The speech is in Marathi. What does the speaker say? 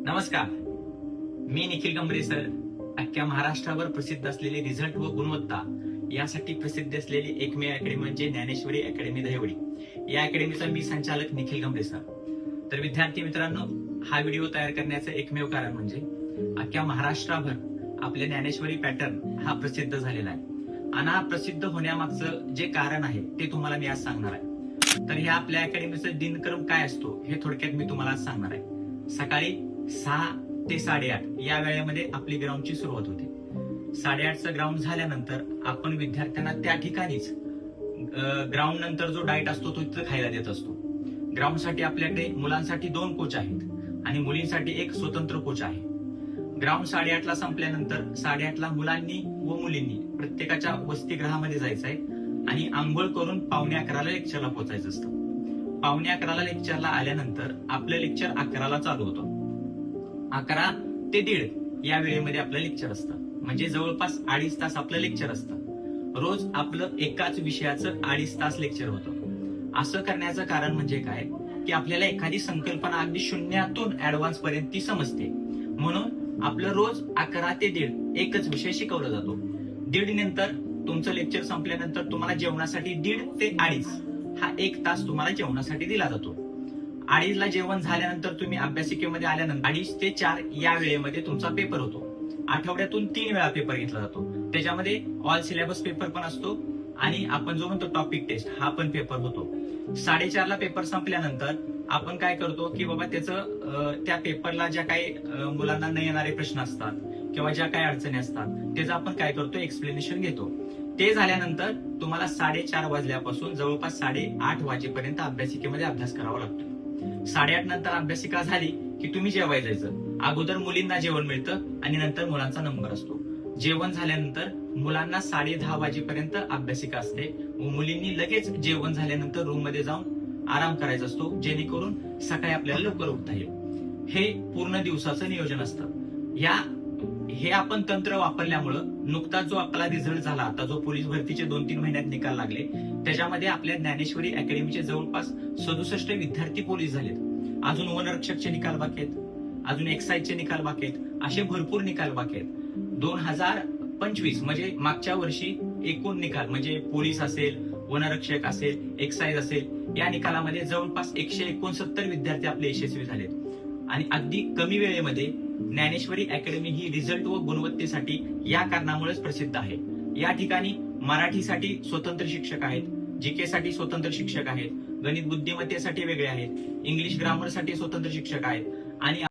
नमस्कार, मी निखिल गंभीरे सर. अख्ख्या महाराष्ट्रावर प्रसिद्ध असलेली रिझल्ट व गुणवत्ता यासाठी प्रसिद्ध असलेली एकमेव अकॅडमी म्हणजे ज्ञानेश्वरी अकॅडमी दहिवडी. या अकॅडमीचा मी संचालक निखिल गंभीरे सर. तर विद्यार्थी मित्रांनो, हा व्हिडिओ तयार करण्याचं एकमेव कारण म्हणजे अख्ख्या महाराष्ट्राभर आपल्या ज्ञानेश्वरी पॅटर्न हा प्रसिद्ध झालेला आहे. आणि हा प्रसिद्ध होण्यामागचं जे कारण आहे ते तुम्हाला मी आज सांगणार आहे. तर ह्या आपल्या अकॅडमीचा दिनक्रम काय असतो हे थोडक्यात मी तुम्हाला आज सांगणार आहे. सकाळी 6 ते 8:30 या वेळेमध्ये आपली ग्राउंडची सुरुवात होते. 8:30चं ग्राउंड झाल्यानंतर आपण विद्यार्थ्यांना त्या ठिकाणीच ग्राउंड नंतर जो डाएट असतो तो तिथं खायला देत असतो. ग्राउंडसाठी आपल्याकडे मुलांसाठी 2 कोच आहेत आणि मुलींसाठी एक स्वतंत्र कोच आहे. ग्राउंड 8:30ला संपल्यानंतर 8:30ला मुलांनी व मुलींनी प्रत्येकाच्या वसतिगृहामध्ये जायचं आहे आणि आंघोळ करून 11:45ला लेक्चरला पोहोचायचं असतं. 11:45ला लेक्चरला आल्यानंतर आपलं लेक्चर 11ला चालू होतं. 11 ते 1:30 या वेळेमध्ये आपलं लेक्चर असतं. म्हणजे जवळपास 2.5 तास आपलं लेक्चर असतं. रोज आपलं एकाच विषयाचं 2.5 तास लेक्चर होतं. असं करण्याचं कारण म्हणजे काय की आपल्याला एखादी संकल्पना अगदी शून्यातून ऍडव्हान्स पर्यंत ती समजते. म्हणून आपलं रोज 11 ते 1:30 एकच विषय शिकवला जातो. 1:30 नंतर तुमचं लेक्चर संपल्यानंतर तुम्हाला जेवणासाठी 1:30 ते 2:30 हा 1 तास तुम्हाला जेवणासाठी दिला जातो. 2:30ला जेवण झाल्यानंतर तुम्ही अभ्यासिकेमध्ये आल्यानंतर 2:30 ते 4 या वेळेमध्ये तुमचा पेपर होतो. आठवड्यातून 3 वेळा पेपर घेतला जातो. त्याच्यामध्ये ऑल सिलेबस पेपर पण असतो आणि आपण जो म्हणतो टॉपिक टेस्ट हा पण पेपर होतो. 4:30ला पेपर संपल्यानंतर आपण काय करतो की बाबा त्याचं त्या पेपरला ज्या काही मुलांना न येणारे प्रश्न असतात किंवा ज्या काही अडचणी असतात त्याचं आपण काय करतो एक्सप्लेनेशन घेतो. ते झाल्यानंतर तुम्हाला 4:30 वाजल्यापासून जवळपास 8:30 वाजेपर्यंत अभ्यासिकेमध्ये अभ्यास करावा लागतो. 8:30 नंतर अभ्यासिका झाली की तुम्ही जेवायला जायचं. अगोदर मुलींना जेवण मिळतं आणि नंतर मुलांचा नंबर असतो. जेवण झाल्यानंतर मुलांना 10:30 वाजेपर्यंत अभ्यासिका असते व मुलींनी लगेच जेवण झाल्यानंतर रूम मध्ये जाऊन आराम करायचा असतो, जेणेकरून सकाळी आपल्याला लवकर उठता येईल. हे पूर्ण दिवसाचं नियोजन असतं. हे आपण तंत्र वापरल्यामुळं नुकताच जो आपला रिझल्ट झाला, आता जो पोलीस भरतीचे 2-3 महिन्यात निकाल लागले, त्याच्यामध्ये आपल्या ज्ञानेश्वरी अकॅडमीचे जवळपास 67 विद्यार्थी पोलीस झालेत. अजून वनरक्षकचे निकाल बाकी आहेत, अजून एक्साईजचे निकाल बाकी आहेत, असे भरपूर निकाल बाकी आहेत. 2025 म्हणजे मागच्या वर्षी एकूण निकाल म्हणजे पोलीस असेल, वनरक्षक असेल, एक्साईज असेल या निकालामध्ये जवळपास 169 विद्यार्थी आपले यशस्वी झालेत. आणि अगदी कमी वेळेमध्ये ज्ञानेश्वरी अकॅडमी ही रिझल्ट व गुणवत्तेसाठी या कारणामुळेच प्रसिद्ध आहे. या ठिकाणी मराठीसाठी स्वतंत्र शिक्षक आहेत, जीके साठी स्वतंत्र शिक्षक आहेत, गणित बुद्धिमत्तेसाठी वेगळे आहेत, इंग्लिश ग्रामरसाठी स्वतंत्र शिक्षक आहेत आणि